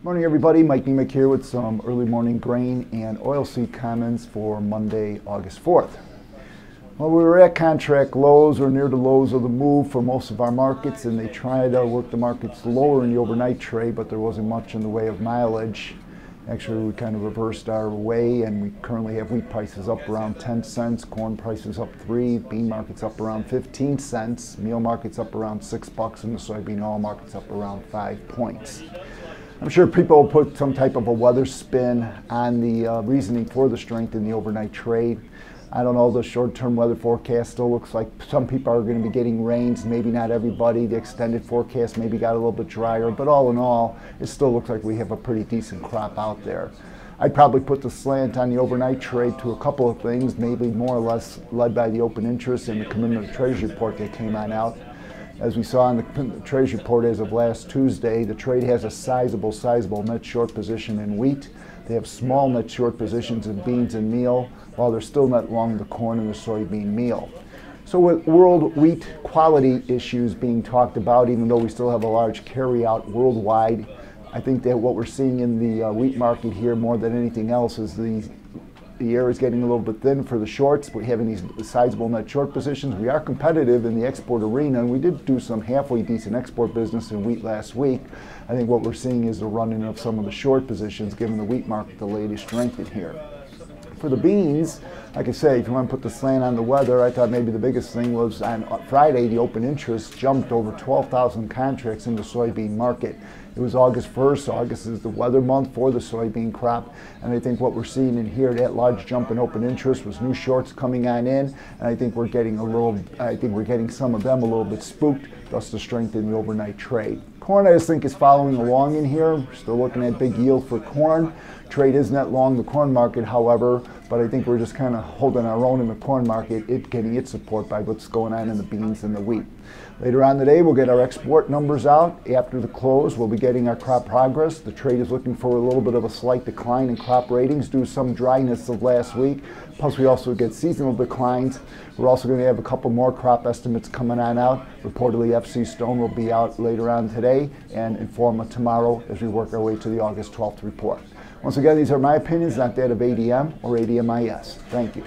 Morning everybody, Mike Niemiec here with some early morning grain and oilseed comments for Monday, August 4th. Well, we were at contract lows or near the lows of the move for most of our markets, and they tried to work the markets lower in the overnight trade, but there wasn't much in the way of mileage. Actually, we kind of reversed our way, and we currently have wheat prices up around 10 cents, corn prices up 3, bean markets up around 15 cents, meal markets up around $6, and the soybean oil markets up around 5 points. I'm sure people will put some type of a weather spin on the reasoning for the strength in the overnight trade. I don't know, the short-term weather forecast still looks like some people are going to be getting rains, maybe not everybody. The extended forecast maybe got a little bit drier, but all in all, it still looks like we have a pretty decent crop out there. I'd probably put the slant on the overnight trade to a couple of things, maybe more or less led by the open interest and the commitment of Treasury report that came on out. As we saw in the Treasury report as of last Tuesday, the trade has a sizable net short position in wheat. They have small net short positions in beans and meal, while they're still net long the corn and the soybean meal. So with world wheat quality issues being talked about, even though we still have a large carryout worldwide, I think that what we're seeing in the wheat market here more than anything else is the air is getting a little bit thin for the shorts. We're having these sizable net short positions. We are competitive in the export arena, and we did do some halfway decent export business in wheat last week. I think what we're seeing is the run-in of some of the short positions, given the wheat market the latest strength in here. For the beans, like I say, if you want to put the slant on the weather, I thought maybe the biggest thing was on Friday, the open interest jumped over 12,000 contracts in the soybean market. It was August 1st. August is the weather month for the soybean crop, and I think what we're seeing in here, that large jump in open interest was new shorts coming on in, and I think we're getting some of them a little bit spooked, thus the strength in the overnight trade. Corn, I just think, is following along in here. We're still looking at big yield for corn. Trade is net long the corn market, however, but I think we're just kind of holding our own in the corn market, getting its support by what's going on in the beans and the wheat. Later on today, we'll get our export numbers out. After the close, we'll be getting our crop progress. The trade is looking for a little bit of a slight decline in crop ratings due to some dryness of last week. Plus, we also get seasonal declines. We're also going to have a couple more crop estimates coming on out. Reportedly, FC Stone will be out later on today, and Informa tomorrow as we work our way to the August 12th report. Once again, these are my opinions, not that of ADM or ADMIS. Thank you.